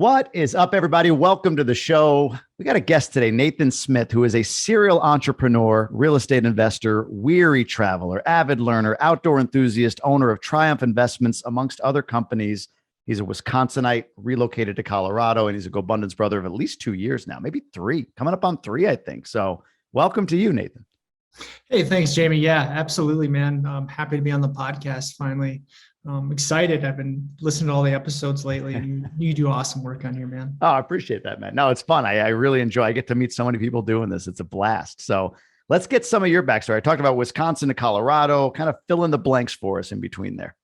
What is up, everybody? Welcome to the show. We got a guest today, Nathan Smith, who is a serial entrepreneur, real estate investor, weary traveler, avid learner, outdoor enthusiast, owner of Triumph Investments, amongst other companies. He's a Wisconsinite, relocated to Colorado, and he's a Gobundance brother of at least 2 years now, maybe three, coming up on three, I think. So welcome to you, Nathan. Hey, thanks, Jamie. Yeah, absolutely, man. I'm happy to be on the podcast finally. I'm excited. I've been listening to all the episodes lately. You do awesome work on here, man. Oh, I appreciate that, man. No, it's fun. I really enjoy. I get to meet so many people doing this. It's a blast. So let's get some of your backstory. I talked about Wisconsin to Colorado. Kind of fill in the blanks for us in between there.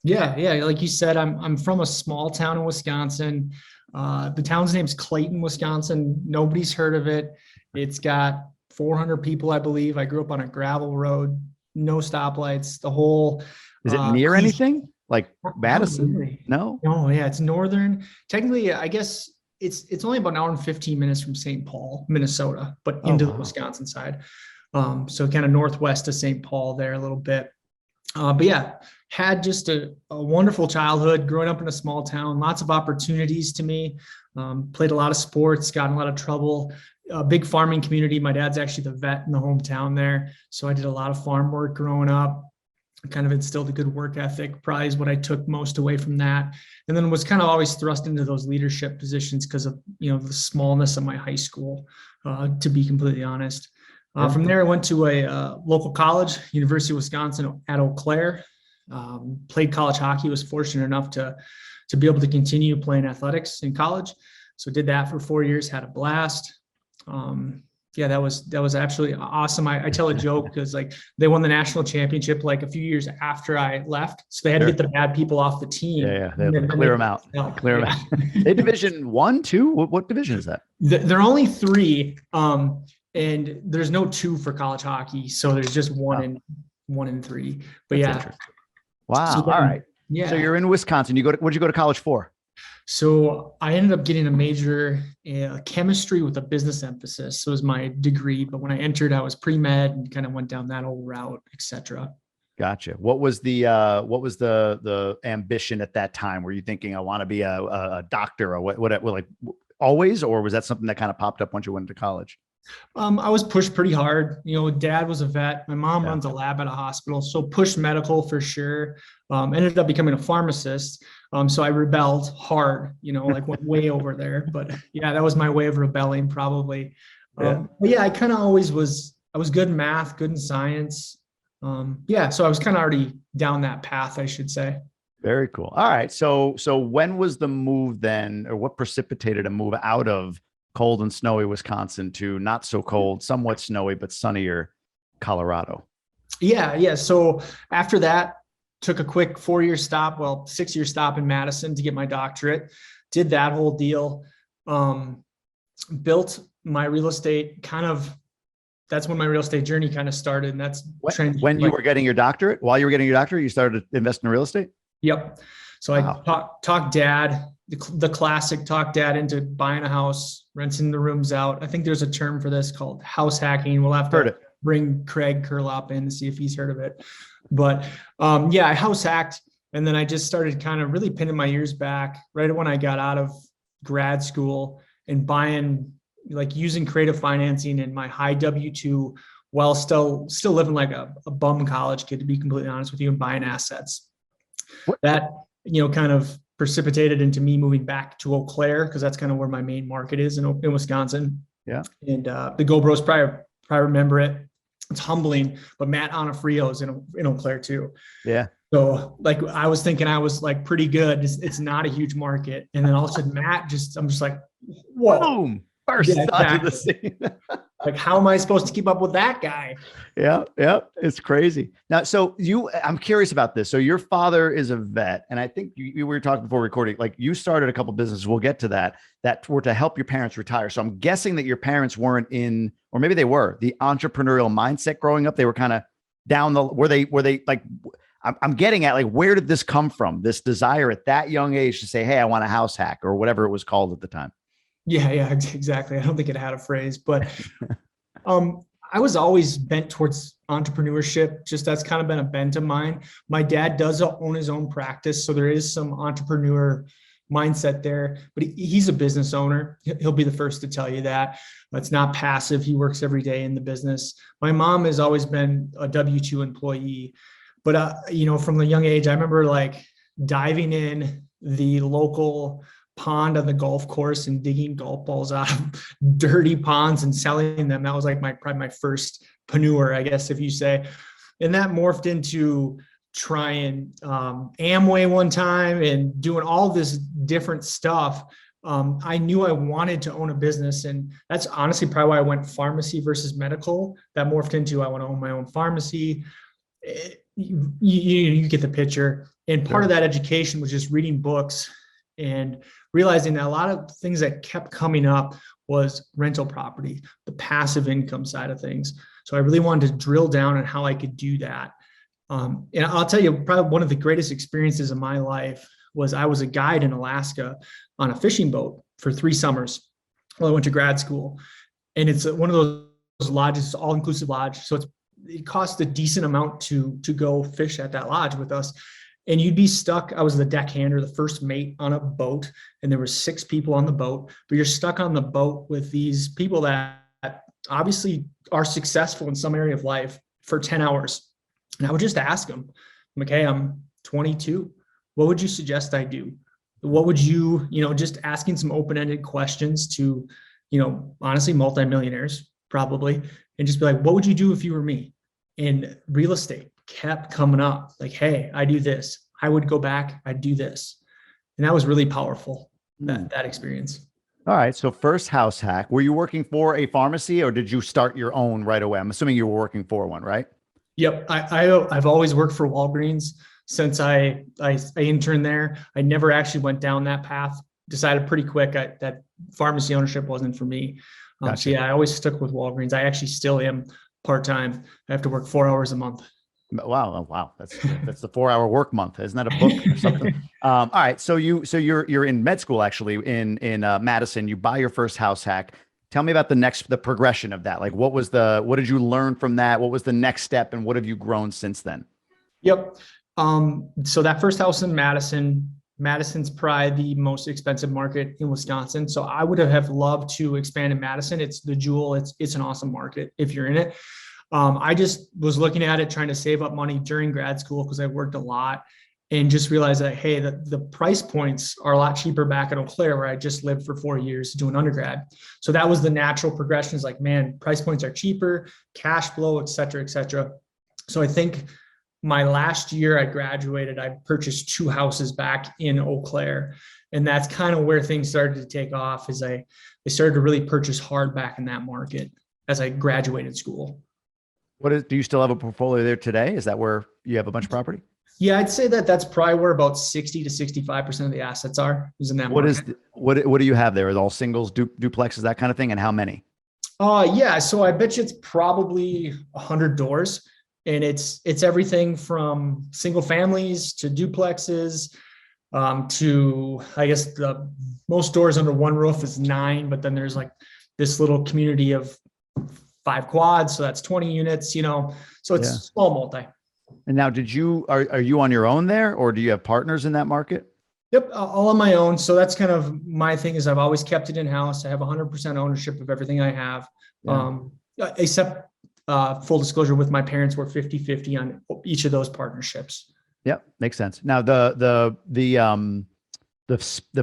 Yeah. Like you said, I'm from a small town in Wisconsin. The town's name's Clayton, Wisconsin. Nobody's heard of it. It's got 400 people, I believe. I grew up on a gravel road, no stoplights. The whole. Is it near anything like Madison? Really. No. Yeah, it's northern. Technically, I guess it's only about an hour and 15 minutes from St. Paul, Minnesota, but into the Wisconsin side. So kind of northwest of St. Paul there a little bit. But yeah, had just a wonderful childhood growing up in a small town, lots of opportunities to me. Played a lot of sports, got in a lot of trouble. A big farming community. My dad's actually the vet in the hometown there. So I did a lot of farm work growing up. Kind of instilled a good work ethic, probably is what I took most away from that. And then was kind of always thrust into those leadership positions because of, the smallness of my high school, to be completely honest. From there, I went to a local college, University of Wisconsin at Eau Claire. Played college hockey, was fortunate enough to be able to continue playing athletics in college. So did that for 4 years, had a blast. Yeah, that was absolutely awesome. I tell a joke because like they won the national championship like a few years after I left, so they had to get the bad people off the team. Yeah, they had to clear them out. Clear them out. They Division 1, 2. What division is that? They're only 3, and there's no 2 for college hockey, so there's just one in 3. But That's wow. So then, all right. Yeah. So you're in Wisconsin. What'd you go to college for? So I ended up getting a major in chemistry with a business emphasis. So it was my degree, but when I entered, I was pre-med and kind of went down that whole route, et cetera. Gotcha. What was the ambition at that time? Were you thinking I want to be a doctor or what like always, or was that something that kind of popped up once you went to college? I was pushed pretty hard. Dad was a vet. My mom runs a lab at a hospital, so pushed medical for sure. Ended up becoming a pharmacist. So I rebelled hard, like went way over there. But yeah, that was my way of rebelling probably. But yeah, I kind of always I was good in math, good in science. So I was kind of already down that path, I should say. Very cool. All right. So when was the move then, or what precipitated a move out of cold and snowy Wisconsin to not so cold, somewhat snowy, but sunnier Colorado? Yeah. So after that, took a quick 4-year stop, 6-year stop in Madison to get my doctorate, did that whole deal, built my real estate that's when my real estate journey kind of started. And that's when you were getting your doctorate, while you were getting your doctorate, you started to invest in real estate? Yep. So wow. I talked dad, the classic talk dad into buying a house, renting the rooms out. I think there's a term for this called house hacking. We'll have to bring Craig Kurlop in to see if he's heard of it. But I house hacked. And then I just started kind of really pinning my ears back right when I got out of grad school and buying, like using creative financing in my high W-2 while still living like a bum college kid, to be completely honest with you, and buying assets. That, kind of precipitated into me moving back to Eau Claire because that's kind of where my main market is in Wisconsin. Yeah. And the Go Bros probably remember it. It's humbling, but Matt Onofrio's in Eau Claire too. Yeah. So like I was thinking I was like pretty good. It's not a huge market. And then all of a sudden I'm just like, whoa. Boom. First onto the scene. Like, how am I supposed to keep up with that guy? Yeah. It's crazy. Now, I'm curious about this. So your father is a vet, and I think we were talking before recording, like you started a couple of businesses. We'll get to that were to help your parents retire. So I'm guessing that your parents weren't in, or maybe they were, the entrepreneurial mindset growing up. They were kind of were they like, I'm getting at like, where did this come from? This desire at that young age to say, hey, I want a house hack or whatever it was called at the time. Yeah, exactly. I don't think it had a phrase, but I was always bent towards entrepreneurship. Just that's kind of been a bent of mine. My dad does own his own practice, so there is some entrepreneur mindset there, but he's a business owner. He'll be the first to tell you that. It's not passive. He works every day in the business. My mom has always been a W-2 employee, but from a young age, I remember like diving in the local pond on the golf course and digging golf balls out of dirty ponds and selling them. That was like probably my first panure, I guess, if you say. And that morphed into trying Amway one time and doing all this different stuff. I knew I wanted to own a business, and that's honestly probably why I went pharmacy versus medical. That morphed into I want to own my own pharmacy. You get the picture. And part of that education was just reading books and realizing that a lot of things that kept coming up was rental property, the passive income side of things. So I really wanted to drill down on how I could do that. And I'll tell you, probably one of the greatest experiences of my life was I was a guide in Alaska on a fishing boat for 3 summers while I went to grad school. And it's one of those lodges, all-inclusive lodge. So it cost a decent amount to go fish at that lodge with us. And you'd be stuck. I was the deckhander, the first mate on a boat, and there were 6 people on the boat, but you're stuck on the boat with these people that obviously are successful in some area of life for 10 hours. And I would just ask them, okay, I'm 22. What would you suggest I do? What would you, just asking some open-ended questions to, honestly, multimillionaires probably, and just be like, what would you do if you were me? And real estate kept coming up like, hey, I do this. I would go back. I'd do this. And that was really powerful, that experience. All right. So first house hack, were you working for a pharmacy or did you start your own right away? I'm assuming you were working for one, right? Yep. I've always worked for Walgreens since I interned there. I never actually went down that path. Decided pretty quick that pharmacy ownership wasn't for me. Gotcha. So yeah, I always stuck with Walgreens. I actually still am part-time. I have to work 4 hours a month. Wow. That's the 4-hour work month. Isn't that a book or something? All right. So you're in med school, actually in Madison. You buy your first house hack. Tell me about the progression of that. Like what did you learn from that? What was the next step and what have you grown since then? Yep. So that first house in Madison's probably the most expensive market in Wisconsin. So I would have loved to expand in Madison. It's the jewel. It's an awesome market if you're in it. I just was looking at it, trying to save up money during grad school because I worked a lot and just realized that, hey, the price points are a lot cheaper back in Eau Claire where I just lived for 4 years doing undergrad. So that was the natural progression is like, man, price points are cheaper, cash flow, et cetera, et cetera. So I think my last year I graduated, I purchased 2 houses back in Eau Claire. And that's kind of where things started to take off as I started to really purchase hard back in that market as I graduated school. Do you still have a portfolio there today? Is that where you have a bunch of property? Yeah, I'd say that's probably where about 60 to 65% of the assets is in that market. What do you have there? Is it all singles, duplexes, that kind of thing? And how many? Yeah. So I bet you it's probably 100 doors. And it's everything from single families to duplexes, to, I guess the most doors under one roof is 9, but then there's like this little community of 5 quads. So that's 20 units, so it's small multi. And now are you on your own there or do you have partners in that market? Yep. All on my own. So that's kind of my thing is I've always kept it in-house. I have 100% ownership of everything I have. Except full disclosure with my parents, we're 50-50 on each of those partnerships. Yep. Makes sense. Now the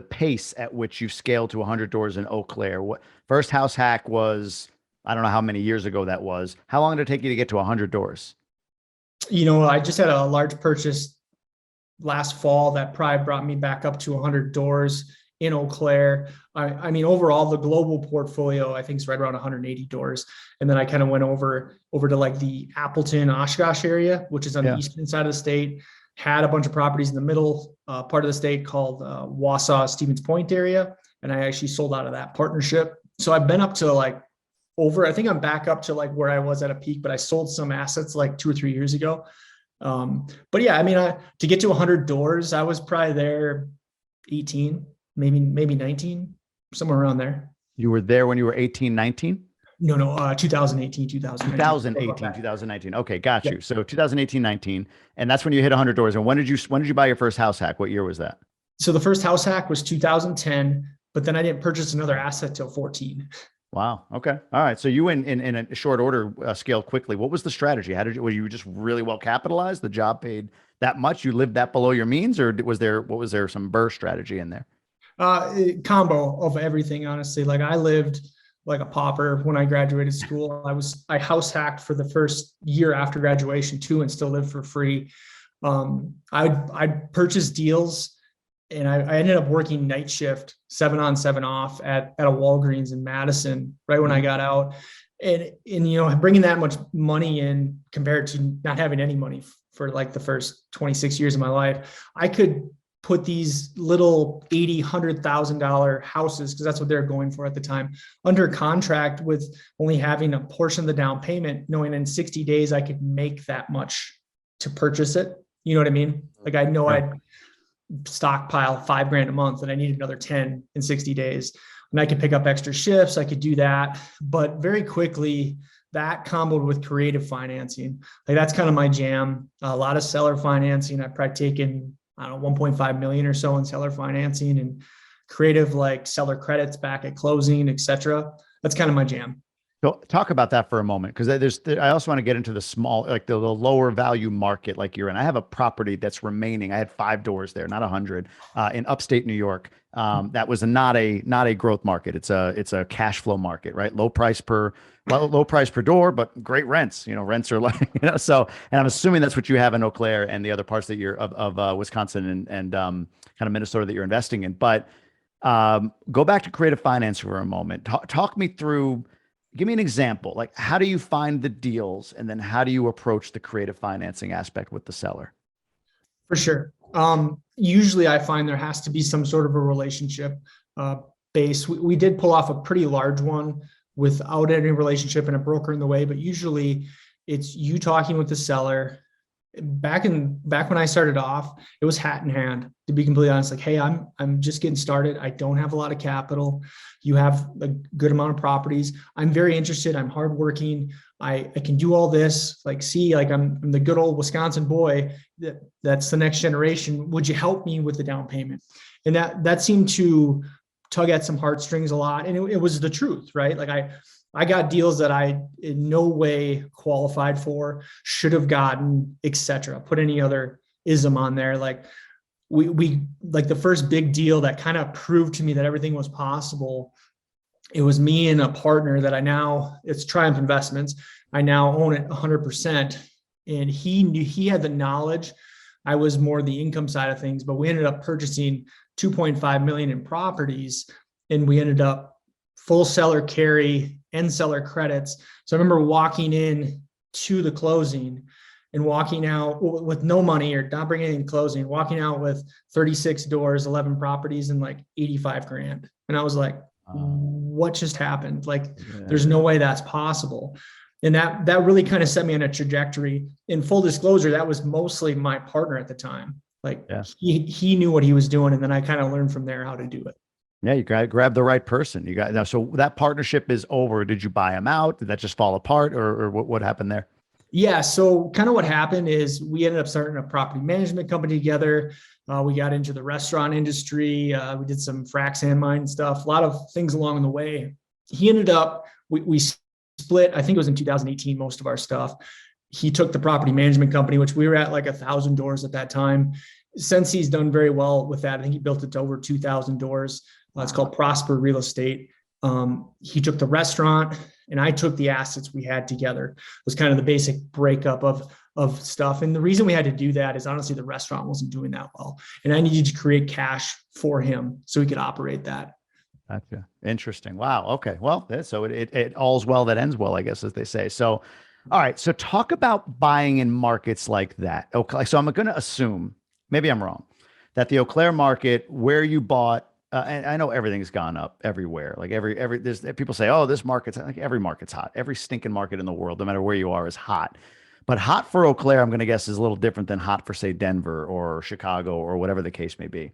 pace at which you scaled to 100 doors in Eau Claire, what first house hack was, I don't know how many years ago that was. How long did it take you to get to 100 doors? I just had a large purchase last fall that probably brought me back up to 100 doors in Eau Claire. I mean, overall, the global portfolio, I think is right around 180 doors. And then I kind of went over to like the Appleton, Oshkosh area, which is on the eastern side of the state, had a bunch of properties in the middle part of the state called Wausau, Stevens Point area. And I actually sold out of that partnership. So I've been up to I think I'm back up to where I was at a peak, but I sold some assets 2 or 3 years ago. But yeah, I mean, to get to 100 doors, I was probably there 18, maybe 19, somewhere around there. You were there when you were 18, 19? No, 2018, 2019. Okay, got you. So 2018, 19, and that's when you hit 100 doors. And when did you buy your first house hack? What year was that? So the first house hack was 2010, but then I didn't purchase another asset till 14. Wow. Okay. All right. So you in a short order scaled quickly. What was the strategy? How did you, were you just really well capitalized? The job paid that much? You lived that below your means, or what was there some burst strategy in there? Combo of everything, honestly. Like I lived like a pauper when I graduated school. I house hacked for the first year after graduation too, and still lived for free. I'd purchase deals, and I ended up working night shift, 7 on, 7 off at a Walgreens in Madison right when I got out. And bringing that much money in compared to not having any money for like the first 26 years of my life, I could put these little 80, $100,000 houses, because that's what they're going for at the time, under contract with only having a portion of the down payment, knowing in 60 days I could make that much to purchase it. You know what I mean? Like I know I'd stockpile $5,000 a month and I needed another 10 in 60 days. And I could pick up extra shifts. I could do that. But very quickly, that comboed with creative financing, like that's kind of my jam. A lot of seller financing. I've probably taken, I don't know, 1.5 million or so in seller financing, and creative like seller credits back at closing, etc. That's kind of my jam. So talk about that for a moment, because I also want to get into the small, like the lower value market like you're in. I have a property that's remaining. I had 5 doors there, not 100, in upstate New York. That was not a growth market. It's a cash flow market, right? Low price per door, but great rents. Rents are like, so, and I'm assuming that's what you have in Eau Claire and the other parts that you're of Wisconsin and kind of Minnesota that you're investing in. But go back to creative finance for a moment. Talk me through. Give me an example. Like, how do you find the deals, and then how do you approach the creative financing aspect with the seller? For sure. Usually I find there has to be some sort of a relationship base. We did pull off a pretty large one without any relationship and a broker in the way, but usually it's you talking with the seller. Back when I started off, it was hat in hand, to be completely honest. Like, hey, I'm just getting started. I don't have a lot of capital. You have a good amount of properties. I'm very interested. I'm hardworking. I can do all this. Like, see, like I'm the good old Wisconsin boy. That's the next generation. Would you help me with the down payment? And that seemed to tug at some heartstrings a lot. And it was the truth, right? Like I got deals that I in no way qualified for, should have gotten, etc. Put any other ism on there. Like we like the first big deal that kind of proved to me that everything was possible. It was me and a partner that it's Triumph Investments. I now own it 100%. And he had the knowledge. I was more the income side of things, but we ended up purchasing 2.5 million in properties, and we ended up full seller carry and seller credits. So I remember walking in to the closing and walking out with no money or not bringing anything closing, walking out with 36 doors, 11 properties, and like 85 grand. And I was like, what just happened? Like, there's no way that's possible. And that really kind of set me on a trajectory. In full disclosure, that was mostly my partner at the time. Like he knew what he was doing. And then I kind of learned from there how to do it. Yeah, you got to grab the right person. You got now. So that partnership is over. Did you buy him out? Did that just fall apart, or what happened there? Yeah. So kind of what happened is we ended up starting a property management company together. We got into the restaurant industry. We did some frac sand mine stuff, a lot of things along the way. He ended up, we split, I think it was in 2018, most of our stuff. He took the property management company, which we were at like 1,000 doors at that time. Since he's done very well with that, I think he built it to over 2,000 doors. It's called Prosper Real Estate. He took the restaurant and I took the assets we had together. It was kind of the basic breakup of stuff. And the reason we had to do that is honestly, the restaurant wasn't doing that well. And I needed to create cash for him so he could operate that. Gotcha. Interesting. Wow. Okay. Well, so it all's well that ends well, I guess, as they say. So, all right. So talk about buying in markets like that. Okay. So I'm going to assume, maybe I'm wrong, that the Eau Claire market where you bought, and I know everything's gone up everywhere. Like there's people say, oh, this market's like every market's hot. Every stinking market in the world, no matter where you are, is hot. But hot for Eau Claire, I'm going to guess, is a little different than hot for, say, Denver or Chicago or whatever the case may be.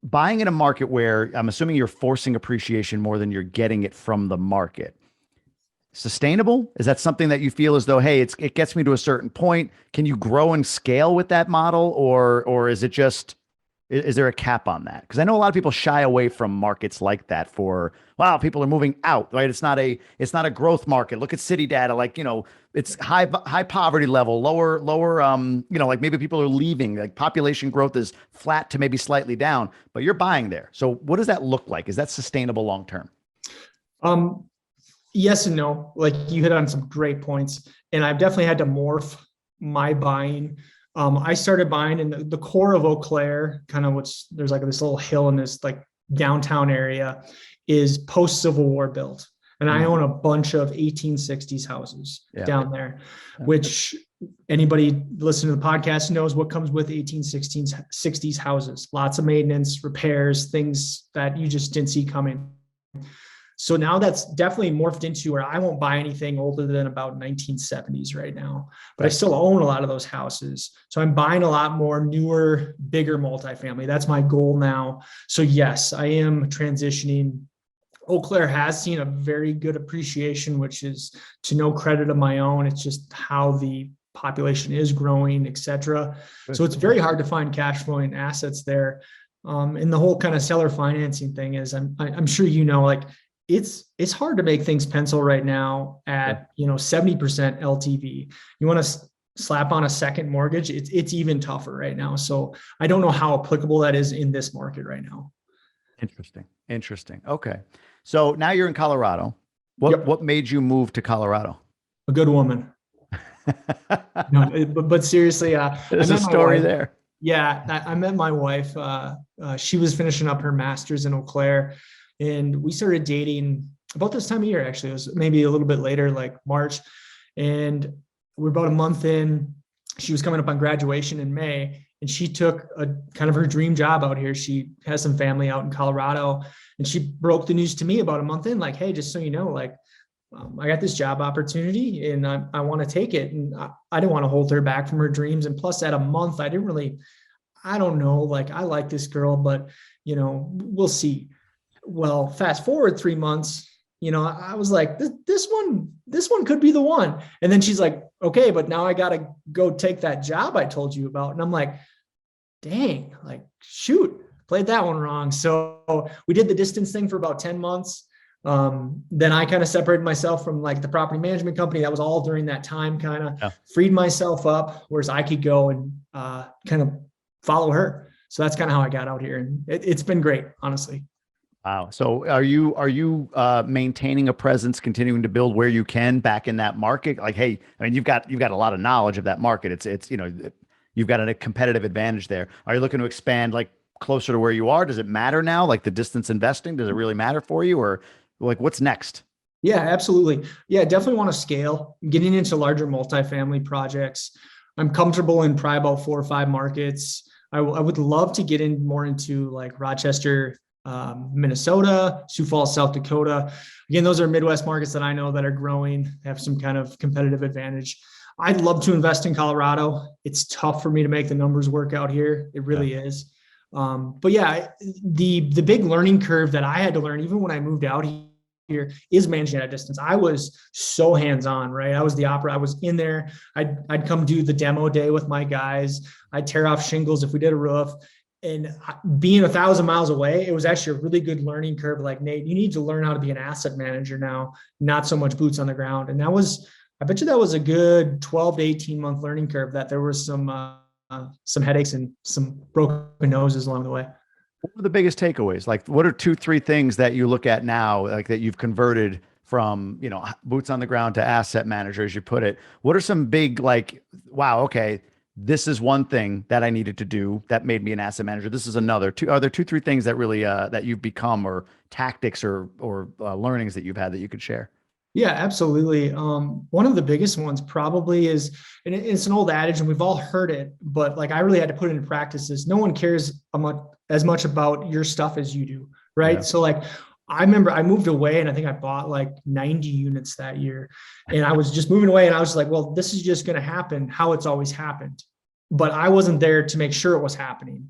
Buying in a market where I'm assuming you're forcing appreciation more than you're getting it from the market. Sustainable? Is that something that you feel as though, hey, it gets me to a certain point? Can you grow and scale with that model, or is it just Is there a cap on that? Because I know a lot of people shy away from markets like that for, wow, people are moving out, right? It's not a growth market. Look at city data, like, it's high poverty level, lower, like maybe people are leaving, like population growth is flat to maybe slightly down, but you're buying there. So what does that look like? Is that sustainable long term? Um, yes and no. Like you hit on some great points, and I've definitely had to morph my buying. I started buying in the core of Eau Claire, kind of which there's like this little hill in this like downtown area, is post Civil War built. And I own a bunch of 1860s houses down there, which anybody listening to the podcast knows what comes with 1860s houses. Lots of maintenance, repairs, things that you just didn't see coming. So now that's definitely morphed into where I won't buy anything older than about 1970s right now, but I still own a lot of those houses. So I'm buying a lot more newer, bigger multifamily. That's my goal now. So yes, I am transitioning. Eau Claire has seen a very good appreciation, which is to no credit of my own. It's just how the population is growing, et cetera. So it's very hard to find cash flowing assets there. And the whole kind of seller financing thing is, I'm sure like it's hard to make things pencil right now at 70% LTV. You want to slap on a second mortgage, it's even tougher right now. So I don't know how applicable that is in this market right now. Interesting. Okay. So now you're in Colorado. What made you move to Colorado? A good woman. No, but seriously, there's a story there. Yeah, I met my wife. She was finishing up her master's in Eau Claire, and we started dating about this time of year. Actually, it was maybe a little bit later, like March, and we're about a month in. She was coming up on graduation in May, and she took a kind of her dream job out here. She has some family out in Colorado, and she broke the news to me about a month in, like, hey, just so you know, like, I got this job opportunity and I want to take it. And I didn't want to hold her back from her dreams. And plus at a month, I don't know, like I like this girl, but we'll see. Well, fast forward 3 months, I was like, this one could be the one. And then she's like, okay, but now I got to go take that job I told you about. And I'm like, dang, like, shoot, played that one wrong. So we did the distance thing for about 10 months. Then I kind of separated myself from like the property management company. That was all during that time, kind of freed myself up, whereas I could go and kind of follow her. So that's kind of how I got out here, and it's been great, honestly. Wow. So are you maintaining a presence, continuing to build where you can back in that market? Like, hey, I mean, you've got a lot of knowledge of that market. It's you've got a competitive advantage there. Are you looking to expand like closer to where you are? Does it matter now? Like the distance investing, does it really matter for you, or like what's next? Yeah, absolutely. Yeah, definitely want to scale, getting into larger multifamily projects. I'm comfortable in probably about 4 or 5 markets. I would love to get in more into like Rochester, Minnesota, Sioux Falls, South Dakota. Again, those are Midwest markets that I know that are growing, have some kind of competitive advantage. I'd love to invest in Colorado. It's tough for me to make the numbers work out here. It really is. But yeah, the big learning curve that I had to learn, even when I moved out here, is managing at a distance. I was so hands-on, right? I was the operator. I was in there. I'd come do the demo day with my guys. I'd tear off shingles if we did a roof. And being 1,000 miles away, it was actually a really good learning curve. Like, Nate, you need to learn how to be an asset manager now, not so much boots on the ground. And I bet you that was a good 12 to 18 month learning curve, that there was some headaches and some broken noses along the way. What were the biggest takeaways? Like, what are 2-3 things that you look at now, like that you've converted from, boots on the ground to asset manager, as you put it? What are some big, like, wow, okay, this is one thing that I needed to do that made me an asset manager. This is another. Are there 2-3 things that really, that you've become, or tactics or learnings that you've had that you could share? Yeah, absolutely. One of the biggest ones probably is, and it's an old adage and we've all heard it, but like I really had to put it into practice, is no one cares as much about your stuff as you do. Right. Yeah. So like, I remember I moved away and I think I bought like 90 units that year, and I was just moving away and I was like, well, this is just going to happen how it's always happened. But I wasn't there to make sure it was happening.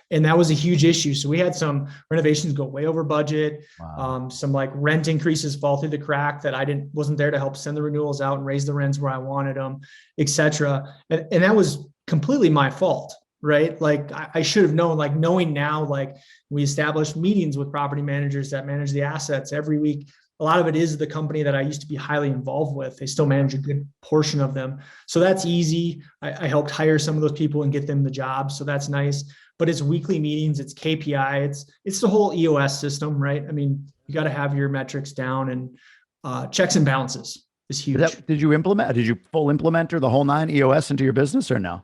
And that was a huge issue. So we had some renovations go way over budget. Wow. Some like rent increases fall through the crack that wasn't there to help send the renewals out and raise the rents where I wanted them, et cetera. And that was completely my fault. right? Like I should have known, like knowing now, like we established meetings with property managers that manage the assets every week. A lot of it is the company that I used to be highly involved with. They still manage a good portion of them. So that's easy. I helped hire some of those people and get them the job. So that's nice. But it's weekly meetings, it's KPI, it's the whole EOS system, right? I mean, you got to have your metrics down, and checks and balances is huge. Did you implement, did you full implementer the whole 9 EOS into your business or no?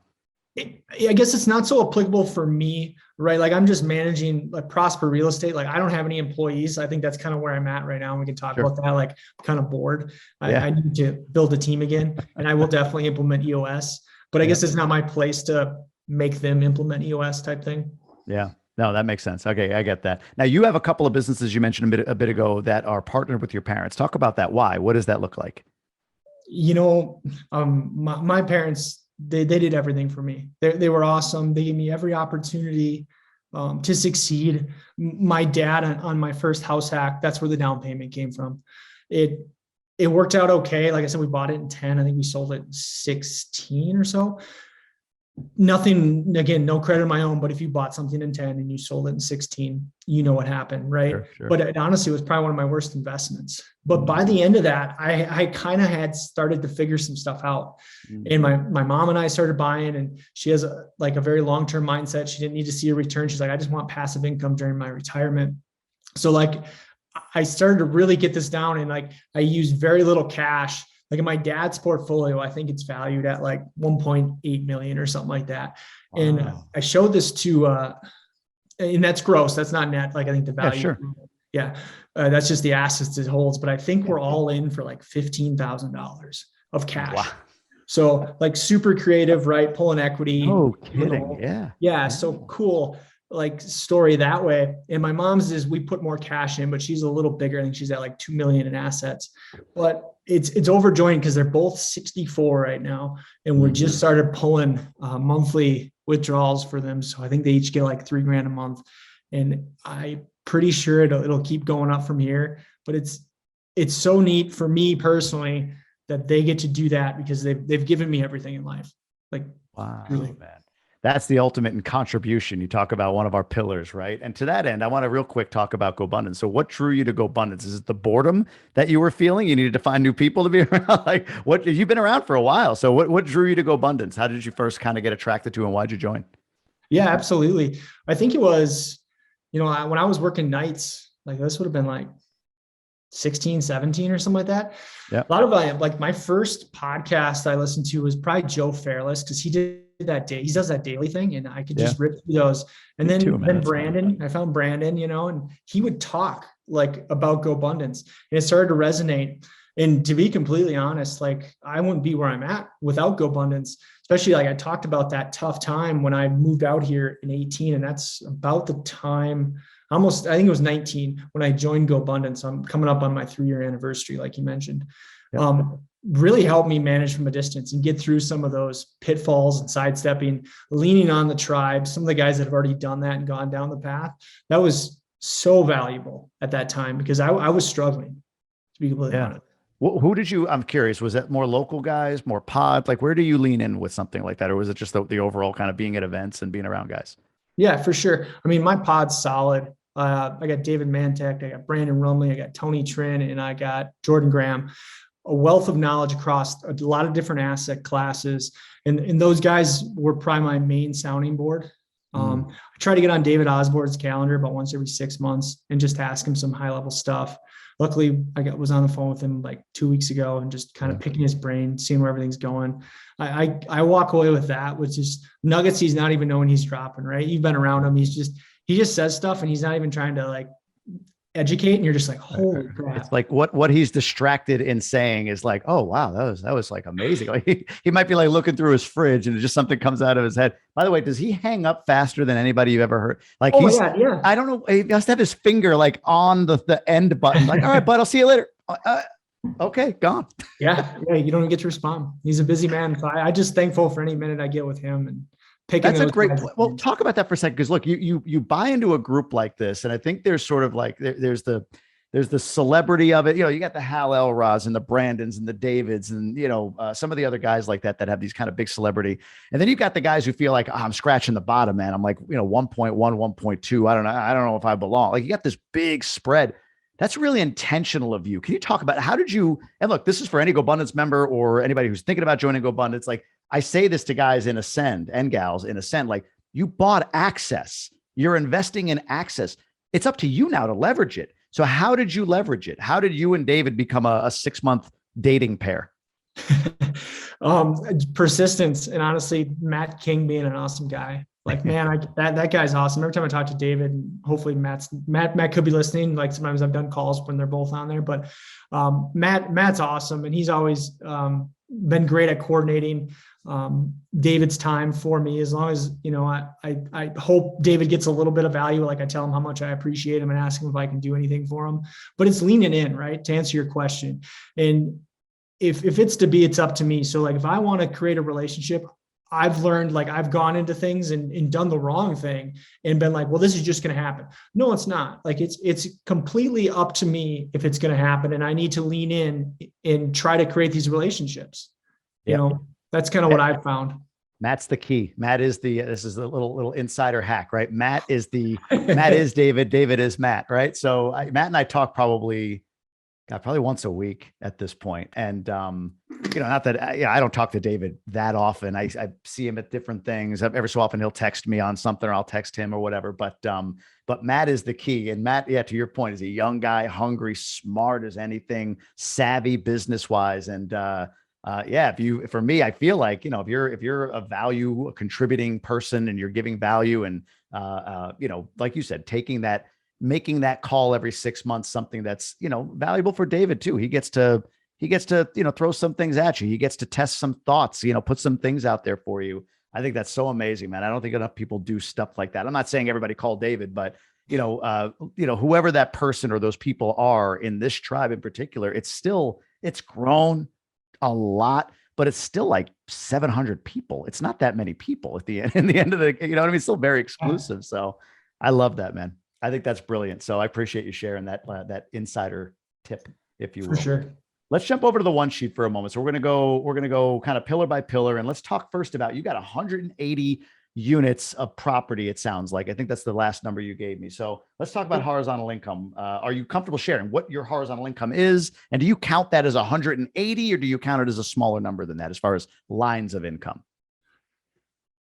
I guess it's not so applicable for me, right? Like I'm just managing like Prosper Real Estate. Like I don't have any employees. I think that's kind of where I'm at right now. And we can talk about that. Like I'm kind of bored. I need to build a team again, and I will definitely implement EOS, but I guess it's not my place to make them implement EOS type thing. Yeah. No, that makes sense. Okay. I get that. Now you have a couple of businesses you mentioned a bit ago that are partnered with your parents. Talk about that. Why? What does that look like? My parents, they did everything for me. They were awesome. They gave me every opportunity to succeed. My dad on my first house hack, that's where the down payment came from. It worked out okay. Like I said, we bought it in 10. I think we sold it in 16 or so. Nothing, again, no credit of my own, but if you bought something in 10 and you sold it in 16, you know what happened, right? Sure. But it honestly was probably one of my worst investments. But by the end of that, I kind of had started to figure some stuff out. And my mom and I started buying, and she has a very long-term mindset. She didn't need to see a return. She's like, I just want passive income during my retirement. So like I started to really get this down, and like I used very little cash. Like in my dad's portfolio, I think it's valued at like 1.8 million or something like that. Wow. And I showed this to, and that's gross. That's not net. Like I think the value. Yeah, sure. Yeah. That's just the assets it holds. But I think we're all in for like $15,000 of cash. Wow. So like super creative, right? Pulling equity. Oh, kidding. Yeah. Yeah. So cool. Like story that way. And my mom's is we put more cash in, but she's a little bigger. I think she's at like 2 million in assets, but it's overjoying because they're both 64 right now. And we just started pulling monthly withdrawals for them. So I think they each get like $3,000 a month, and I'm pretty sure it'll keep going up from here, but it's so neat for me personally that they get to do that because they've given me everything in life. Like, wow, really, man. That's the ultimate in contribution. You talk about one of our pillars, right? And to that end, I want to real quick talk about Gobundance. So what drew you to Gobundance? Is it the boredom that you were feeling? You needed to find new people to be around? Like what, you've been around for a while. So what drew you to Gobundance? How did you first kind of get attracted to, and why'd you join? Yeah, absolutely. I think it was, when I was working nights, like this would have been like 16, 17 or something like that. Yeah. A lot of like my first podcast I listened to was probably Joe Fairless, because he does that daily thing, and I could just rip through those. And then Brandon, I found Brandon, and he would talk like about Gobundance, and it started to resonate. And to be completely honest, like I wouldn't be where I'm at without Gobundance, especially like I talked about that tough time when I moved out here in 18, and that's about the time I think it was 19 when I joined Gobundance. I'm coming up on my 3-year anniversary, like you mentioned. Really helped me manage from a distance and get through some of those pitfalls and sidestepping, leaning on the tribe, some of the guys that have already done that and gone down the path. That was so valuable at that time because I was struggling, to be completely honest. Who did you, I'm curious, was that more local guys, more pod? Like where do you lean in with something like that? Or was it just the overall kind of being at events and being around guys? Yeah, for sure. I mean, my pod's solid. I got David Mantek, I got Brandon Rumley, I got Tony Trin, and I got Jordan Graham. A wealth of knowledge across a lot of different asset classes. And those guys were probably my main sounding board. I try to get on David Osborne's calendar about once every 6 months and just ask him some high level stuff. Luckily, was on the phone with him like 2 weeks ago and just kind of picking his brain, seeing where everything's going. I walk away with that, which is nuggets he's not even knowing he's dropping, right? You've been around him. He just says stuff and he's not even trying to like educate, and you're just like, holy crap. It's like what he's distracted in saying is like, oh wow, that was like amazing. Like he might be like looking through his fridge and just something comes out of his head. By the way, does he hang up faster than anybody you've ever heard? Like yeah. I don't know. He must have his finger like on the end button. Like, all right, bud, I'll see you later. Okay, gone. Yeah. You don't even get to respond. He's a busy man. So I just thankful for any minute I get with him and that's a great point. Well, talk about that for a second, because look, you buy into a group like this, and I think there's sort of like there's the there's the celebrity of it. You got the Hal Elrods and the Brandons and the Davids and, some of the other guys like that have these kind of big celebrity. And then you've got the guys who feel like, oh, I'm scratching the bottom, man. I'm like, 1.1, 1.2. I don't know if I belong. Like, you got this big spread. That's really intentional of you. Can you talk about how did you, and look, this is for any Gobundance member or anybody who's thinking about joining Gobundance. Like, I say this to guys in Ascend and gals in Ascend, like, you bought access. You're investing in access. It's up to you now to leverage it. So how did you leverage it? How did you and David become a 6-month dating pair? Persistence, and honestly, Matt King being an awesome guy. Like, man, that guy's awesome. Every time I talk to David, hopefully Matt could be listening. Like, sometimes I've done calls when they're both on there, but Matt's awesome, and he's always been great at coordinating David's time for me. As long as, I hope David gets a little bit of value. Like, I tell him how much I appreciate him and ask him if I can do anything for him, but it's leaning in, right, to answer your question. And if it's to be, it's up to me. So, like, if I want to create a relationship, I've learned, like, I've gone into things and done the wrong thing and been like, well, this is just going to happen. No, it's not. Like, it's completely up to me if it's going to happen. And I need to lean in and try to create these relationships. Yep. That's kind of what I've found. Matt's the key. Matt is this is a little insider hack, right? Matt is Matt is David. David is Matt, right? So Matt and I talk probably once a week at this point. And, not that I don't talk to David that often. I see him at different things. Every so often he'll text me on something or I'll text him or whatever. But Matt is the key. And Matt, to your point, is a young guy, hungry, smart as anything, savvy business wise. And, for me, I feel like, if you're a value, a contributing person and you're giving value and, like you said, making that call every 6 months, something that's, valuable for David too. He gets to, throw some things at you. He gets to test some thoughts, put some things out there for you. I think that's so amazing, man. I don't think enough people do stuff like that. I'm not saying everybody call David, but whoever that person or those people are in this tribe in particular, it's grown a lot, but it's still like 700 people. It's not that many people at the end, in the end of the, It's still very exclusive. So I love that, man. I think that's brilliant. So I appreciate you sharing that insider tip, if you will. For sure. Let's jump over to the one sheet for a moment. So we're going to go kind of pillar by pillar, and let's talk first about, you got 180 units of property. It sounds like, I think that's the last number you gave me. So let's talk about horizontal income. Are you comfortable sharing what your horizontal income is? And do you count that as 180 or do you count it as a smaller number than that as far as lines of income?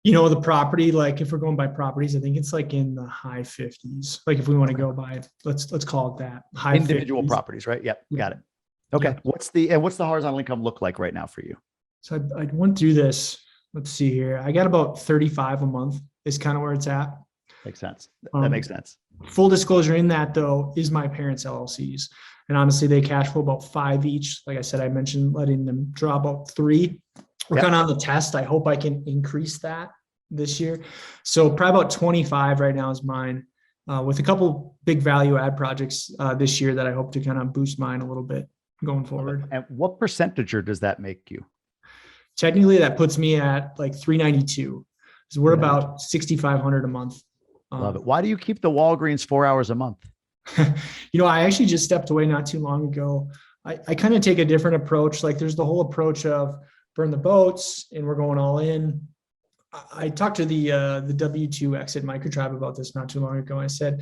The property, like, if we're going by properties, I think it's like in the high 50s. Like, if we want to go by, let's call it that, high individual 50s. Properties, right? Yep. Got it. Okay. Yeah. What's the horizontal income look like right now for you? So I went through this. Let's see here. I got about 35 a month is kind of where it's at. Makes sense. That makes sense. Full disclosure in that, though, is my parents' LLCs. And honestly, they cash flow about 5 each. Like I said, I mentioned letting them draw about 3. We're kind of on the test. I hope I can increase that this year. So probably about 25 right now is mine, with a couple big value add projects this year that I hope to kind of boost mine a little bit going forward. And what percentage does that make you? Technically, that puts me at like 392. So we're about 6,500 a month. Love it. Why do you keep the Walgreens 4 hours a month? I actually just stepped away not too long ago. I kind of take a different approach. Like, there's the whole approach of burn the boats and we're going all in. I talked to the W2 Exit Microtribe about this not too long ago. I said,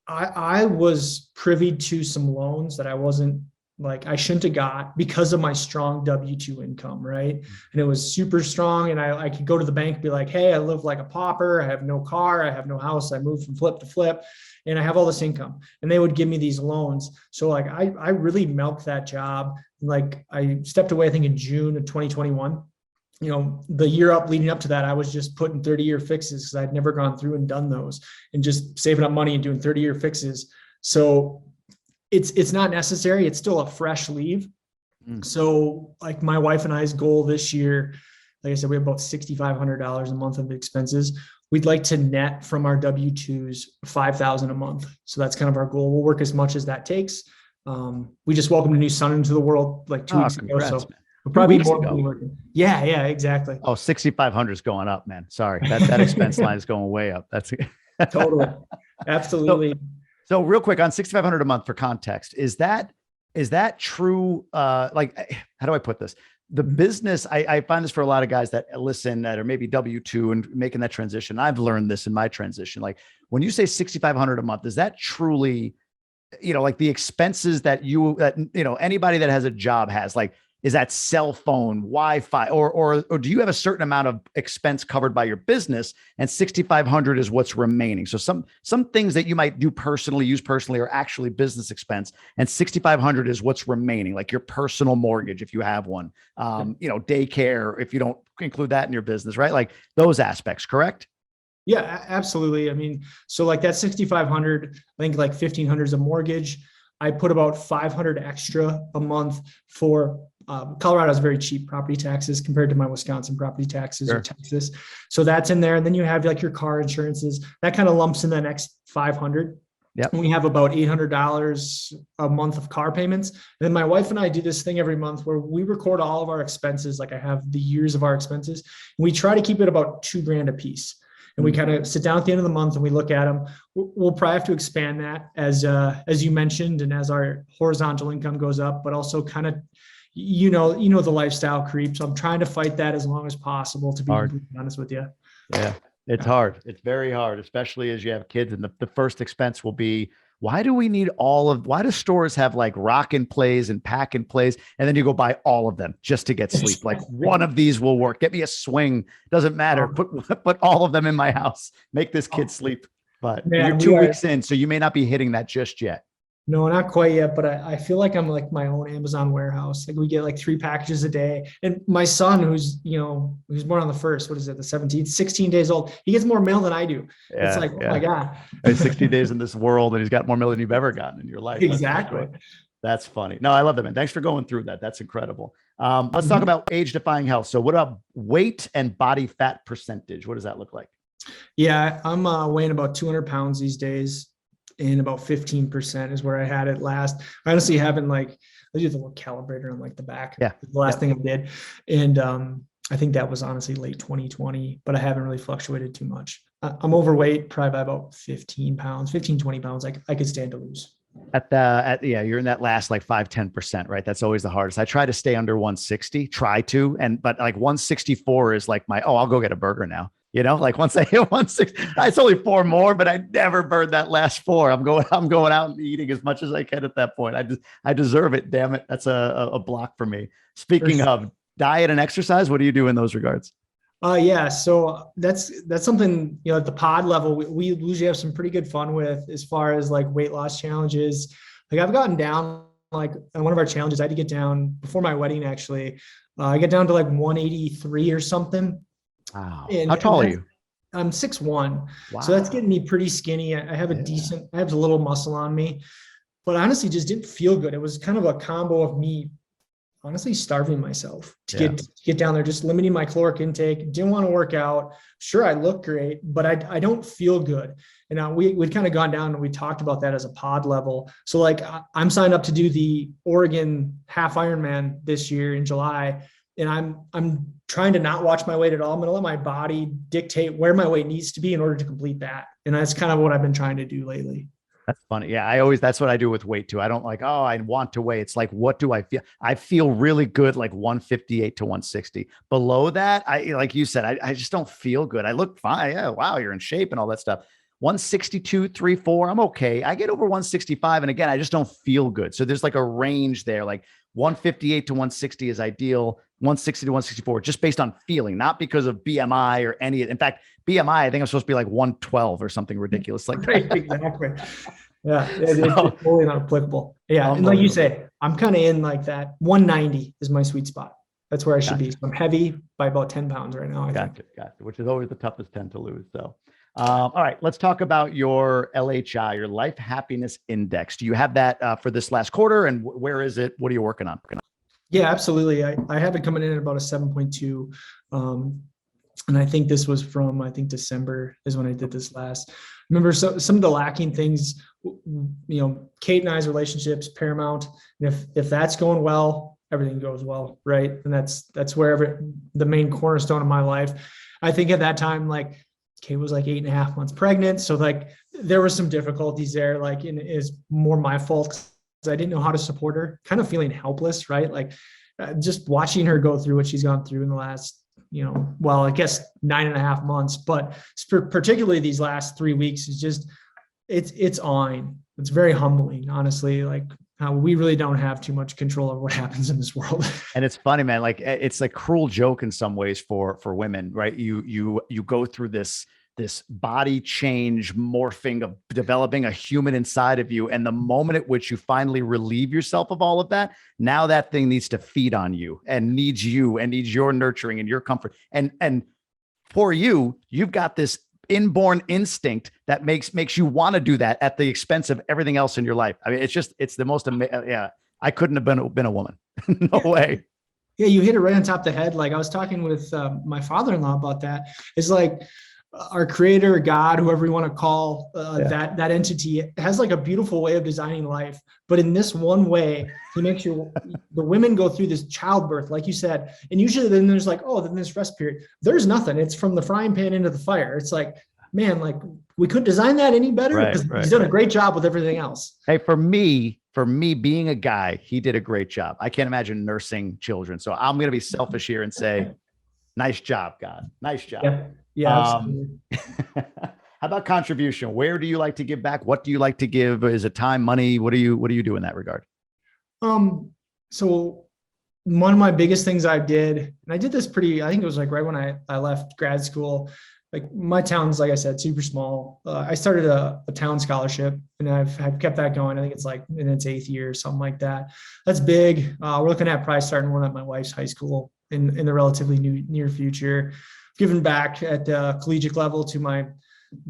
I was privy to some loans that I wasn't, like, I shouldn't have got because of my strong W2 income, right? And it was super strong. And I could go to the bank and be like, hey, I live like a pauper. I have no car. I have no house. I moved from flip to flip and I have all this income. And they would give me these loans. So, like, I really milked that job. Like, I stepped away, I think in June of 2021. The year leading up to that, I was just putting 30-year fixes because I'd never gone through and done those, and just saving up money and doing 30-year fixes. So it's not necessary. It's still a fresh leave. So, like, my wife and I's goal this year, like I said, we have about $6,500 a month of expenses. We'd like to net from our W-2s $5,000 a month. So that's kind of our goal. We'll work as much as that takes. We just welcomed a new son into the world like 2 weeks ago. So we'll probably be more working. Yeah, exactly. Oh, 6,500 is going up, man. Sorry. That expense line is going way up. That's totally. Absolutely. So real quick on 6,500 a month for context, is that true? Like, how do I put this? The business, I find this for a lot of guys that listen that are maybe W-2 and making that transition. I've learned this in my transition. Like when you say 6,500 a month, is that truly, like the expenses that anybody that has a job has, like, is that cell phone, Wi-Fi, or do you have a certain amount of expense covered by your business and 6,500 is what's remaining? So some things that you might use personally are actually business expense, and 6,500 is what's remaining, like your personal mortgage, if you have one, daycare, if you don't include that in your business, right? Like those aspects, correct? Yeah, absolutely. I mean, so like that 6,500, I think like 1,500 is a mortgage. I put about 500 extra a month for Colorado has very cheap property taxes compared to my Wisconsin property taxes or Texas. So that's in there. And then you have like your car insurances that kind of lumps in the next 500. Yep. And we have about $800 a month of car payments. And then my wife and I do this thing every month where we record all of our expenses. Like I have the years of our expenses, and we try to keep it about $2,000 a piece. And we kind of sit down at the end of the month and we look at them. We'll probably have to expand that as you mentioned, and as our horizontal income goes up, but also kind of, the lifestyle creep. So I'm trying to fight that as long as possible, to be honest with you. Yeah, it's hard. It's very hard, especially as you have kids. And the first expense will be, why do stores have like rock and plays and pack and plays? And then you go buy all of them just to get sleep. Like one of these will work. Get me a swing. Doesn't matter. Put all of them in my house. Make this kid sleep. But you're 2 weeks in, so you may not be hitting that just yet. No, not quite yet, but I feel like I'm like my own Amazon warehouse. Like we get like 3 packages a day. And my son, who's born on the 1st, what is it, the 17th, 16 days old, he gets more mail than I do. Yeah, it's like, oh my God. 60 days in this world, and he's got more mail than you've ever gotten in your life. Exactly. That's funny. No, I love that, man. Thanks for going through that. That's incredible. Let's talk about age-defying health. So what about weight and body fat percentage? What does that look like? Yeah, I'm weighing about 200 pounds these days. And about 15% is where I had it last. I honestly haven't I do the little calibrator on like the back. Yeah. The last thing I did. And I think that was honestly late 2020, but I haven't really fluctuated too much. I'm overweight probably by about 15, 20 pounds. I could stand to lose. You're in that last like 5-10%, right? That's always the hardest. I try to stay under 160, but like 164 is like I'll go get a burger now. Like once I hit 160, it's only 4 more, but I never burned that last 4. I'm going out and eating as much as I can at that point. I deserve it. Damn it. That's a block for me. Speaking of diet and exercise, what do you do in those regards? Yeah. So that's something, at the pod level, we usually have some pretty good fun with as far as like weight loss challenges. Like I've gotten down, like on one of our challenges, I had to get down before my wedding, actually. I get down to like 183 or something. Wow. How tall are you? I'm 6'1". Wow. So that's getting me pretty skinny. I have I have a little muscle on me, but honestly just didn't feel good. It was kind of a combo of me honestly starving myself to get down there, just limiting my caloric intake. Didn't want to work out. Sure, I look great, but I don't feel good. And we'd kind of gone down and we talked about that as a pod level. So like I'm signed up to do the Oregon half Ironman this year in July. And I'm trying to not watch my weight at all. I'm going to let my body dictate where my weight needs to be in order to complete that. And that's kind of what I've been trying to do lately. That's funny. Yeah. That's what I do with weight too. I don't like, I want to weigh. It's like, what do I feel? I feel really good, like 158 to 160. Below that, like you said, I just don't feel good. I look fine. Yeah. Wow. You're in shape and all that stuff. 162, 3, 4. I'm okay. I get over 165. And again, I just don't feel good. So there's like a range there, like 158 to 160 is ideal. 160 to 164, just based on feeling, not because of BMI or any. In fact, BMI, I think I'm supposed to be like 112 or something ridiculous like that. Right, exactly. Yeah, it's totally not applicable. Yeah, and like you say, I'm kind of in like that 190 is my sweet spot. That's where I should be. So I'm heavy by about 10 pounds right now. I think. Gotcha. Which is always the toughest 10 to lose. So, all right, let's talk about your LHI, your Life Happiness Index. Do you have that for this last quarter? And where is it? What are you working on? Yeah, absolutely. I have it coming in at about a 7.2. And I think this was from, December is when I did this last. Remember, some of the lacking things, Kate and I's relationships, paramount. And if that's going well, everything goes well, right? And that's wherever the main cornerstone of my life. I think at that time, like Kate was like 8.5 months pregnant. So like there were some difficulties there, like, and is more my fault because I didn't know how to support her, kind of feeling helpless, right? Like just watching her go through what she's gone through in the last, well, I guess 9.5 months, but particularly these last 3 weeks is just, it's awing. It's very humbling, honestly. Like we really don't have too much control over what happens in this world. And it's funny, man. Like it's a cruel joke in some ways for women, right? You go through this body change, morphing of developing a human inside of you, and the moment at which you finally relieve yourself of all of that, now that thing needs to feed on you and needs your nurturing and your comfort. And for you, you've got this inborn instinct that makes you want to do that at the expense of everything else in your life. I mean, it's the most amazing. Yeah, I couldn't have been a woman. No way. Yeah, you hit it right on top of the head. Like I was talking with my father-in-law about that. It's like our creator, God, whoever you want to call that entity, has like a beautiful way of designing life. But in this one way, he makes the women go through this childbirth, like you said. And usually then there's like, oh, then this rest period. There's nothing. It's from the frying pan into the fire. It's like, man, like we couldn't design that any better because he's done a great job with everything else. Hey, for me being a guy, he did a great job. I can't imagine nursing children. So I'm going to be selfish here and say, nice job, God. Nice job. Yeah, absolutely. How about contribution? Where do you like to give back? What do you like to give? Is it time, money? What do you do in that regard? So one of my biggest things I did, and I did this I think it was like right when I left grad school. Like my town's, like I said, super small. I started a town scholarship and I've kept that going. I think it's like in its 8th year or something like that. That's big. We're looking at probably starting one at my wife's high school in the relatively near future. Given back at the collegiate level to my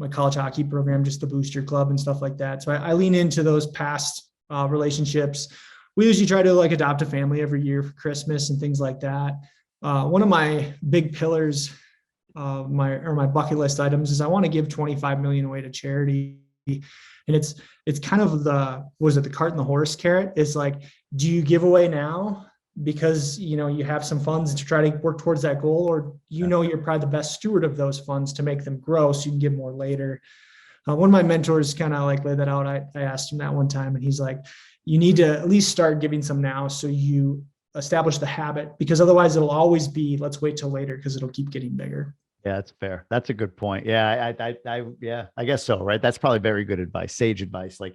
college hockey program, just the booster club and stuff like that. So I lean into those past relationships. We usually try to like adopt a family every year for Christmas and things like that. One of my big pillars, my bucket list items is I want to give 25 million away to charity. And it's kind of the cart and the horse carrot? It's like, do you give away now because you have some funds to try to work towards that goal, or you're probably the best steward of those funds to make them grow so you can give more later? One of my mentors kind of like laid that out. I asked him that one time and he's like, you need to at least start giving some now so you establish the habit, because otherwise it'll always be, let's wait till later because it'll keep getting bigger. Yeah, that's fair. That's a good point. Yeah, I guess so. Right. That's probably very good advice, sage advice. Like,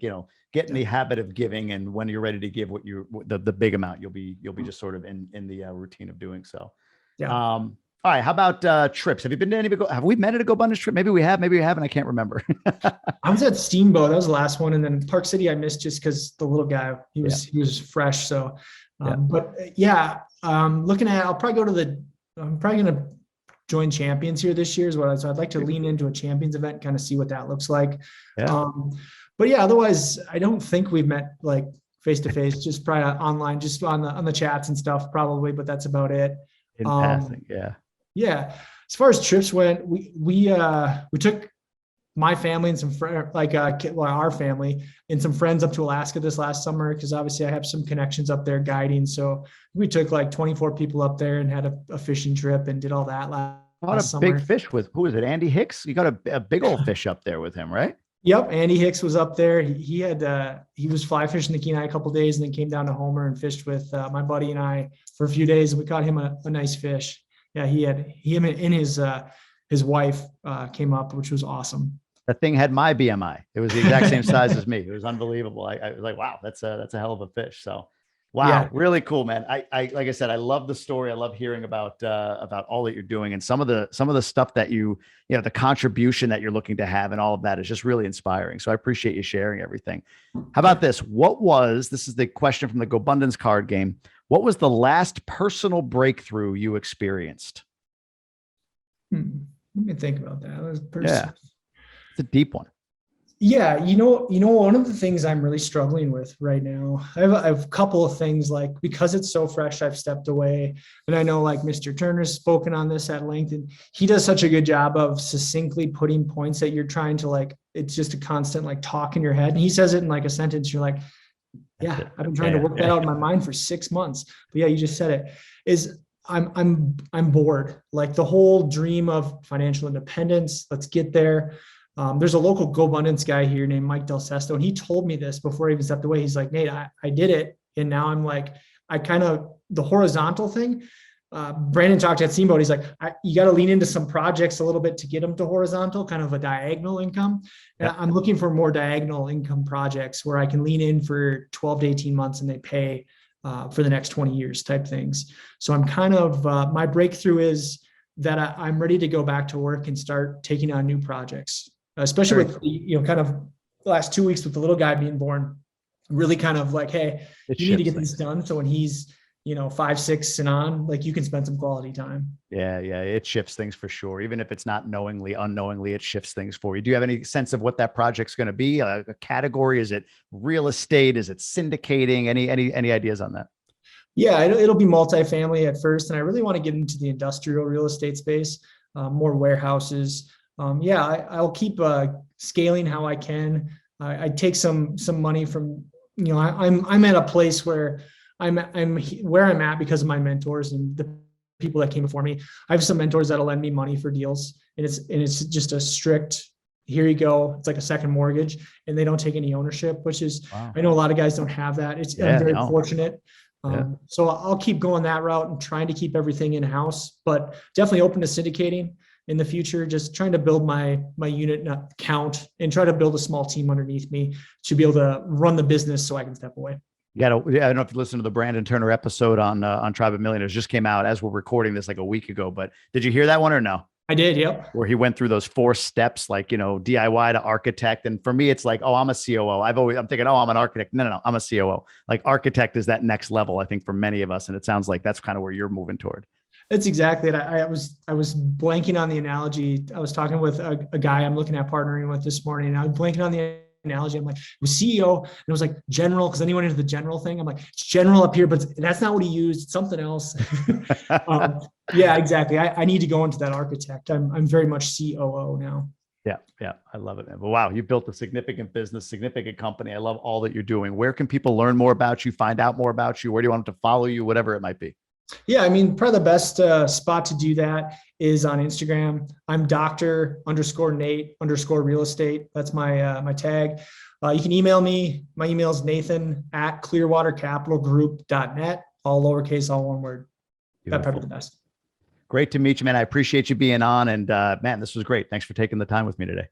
get in the habit of giving, and when you're ready to give the big amount, you'll be just sort of in the routine of doing so. Yeah. All right. How about trips? Have you been to any? Have we met at a Gobundance trip? Maybe we have. Maybe we haven't. I can't remember. I was at Steamboat. That was the last one, and then Park City I missed just because the little guy he was fresh. So, but looking at, I'm probably gonna join Champions here this year so I'd like to lean into a Champions event, kind of see what that looks like. Yeah. But yeah, otherwise I don't think we've met like face to face, just probably online, just on the chats and stuff probably, but that's about it. In passing. Yeah. Yeah. As far as trips went, we took my family and some friends, our family and some friends up to Alaska this last summer, because obviously I have some connections up there guiding. So we took like 24 people up there and had a fishing trip and did all that last summer. Big fish with, who is it? Andy Hicks? You got a big old fish up there with him, right? Yep. Andy Hicks was up there. He was fly fishing the Kenai a couple of days and then came down to Homer and fished with my buddy and I for a few days. And we caught him a nice fish. Yeah. Him and his wife came up, which was awesome. That thing had my BMI. It was the exact same size as me. It was unbelievable. I was like, wow, that's a hell of a fish. So, wow, yeah. Really cool, man. I like I said, I love the story. I love hearing about all that you're doing, and some of the stuff that the contribution that you're looking to have, and all of that is just really inspiring. So I appreciate you sharing everything. How about this? This is the question from the Gobundance card game. What was the last personal breakthrough you experienced? Let me think about that. Yeah. It's a deep one. Yeah. One of the things I'm really struggling with right now, I have a couple of things, like, because it's so fresh, I've stepped away, and I know like Mr. Turner's spoken on this at length, and he does such a good job of succinctly putting points that you're trying to like, it's just a constant like talk in your head. And he says it in like a sentence. You're like, yeah, I've been trying to work that out in my mind for 6 months, but yeah, you just said it. I'm bored. Like the whole dream of financial independence. Let's get there. There's a local Gobundance guy here named Mike Del Sesto, and he told me this before he even stepped away. He's like, Nate, I did it, and now I'm like, the horizontal thing. Brandon talked at Steamboat. He's like, you got to lean into some projects a little bit to get them to horizontal, kind of a diagonal income. And I'm looking for more diagonal income projects where I can lean in for 12 to 18 months and they pay for the next 20 years type things. So I'm kind of, my breakthrough is that I'm ready to go back to work and start taking on new projects, especially with, kind of the last 2 weeks with the little guy being born, really kind of like, hey, you need to get this done. So when he's, 5, 6 and on, like you can spend some quality time. Yeah. It shifts things for sure. Even if it's not knowingly, unknowingly, it shifts things for you. Do you have any sense of what that project's going to be? A category? Is it real estate? Is it syndicating? Any ideas on that? Yeah, it'll be multifamily at first. And I really want to get into the industrial real estate space, more warehouses. I'll keep scaling how I can. I take some money from, I'm at a place where I'm where I'm at because of my mentors and the people that came before me. I have some mentors that'll lend me money for deals, and it's just a strict, here you go. It's like a second mortgage, and they don't take any ownership, which is, wow. I know a lot of guys don't have that. I'm very fortunate. So I'll keep going that route and trying to keep everything in house, but definitely open to syndicating in the future. Just trying to build my unit count and try to build a small team underneath me to be able to run the business so I can step away. I don't know if you listened to the Brandon Turner episode on Tribe of Millionaires, just came out as we're recording this like a week ago, but did you hear that one or no? I did. Yep. Where he went through those 4 steps, like, DIY to architect. And for me, it's like, oh, I'm a COO. I'm thinking, oh, I'm an architect. No, I'm a COO. Like architect is that next level, I think, for many of us. And it sounds like that's kind of where you're moving toward. That's exactly it. I was blanking on the analogy. I was talking with a guy I'm looking at partnering with this morning, and I was blanking on the analogy. I'm like, it was CEO, and it was like general, because then he went into the general thing. I'm like, it's general up here, but that's not what he used. It's something else. Yeah, exactly. I need to go into that architect. I'm very much COO now. Yeah. I love it, man. But wow, you built a significant business, significant company. I love all that you're doing. Where can people learn more about you, find out more about you? Where do you want them to follow you? Whatever it might be. Yeah, I mean, probably the best spot to do that is on Instagram. I'm Dr._Nate_real estate. That's my tag. You can email me. My email is nathan@clearwatercapitalgroup.net. All lowercase, all one word. That's probably the best. Great to meet you, man. I appreciate you being on. And man, this was great. Thanks for taking the time with me today.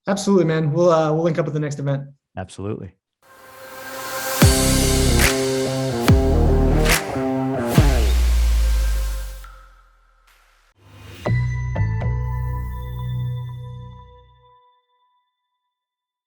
Absolutely, man. We'll link up at the next event. Absolutely.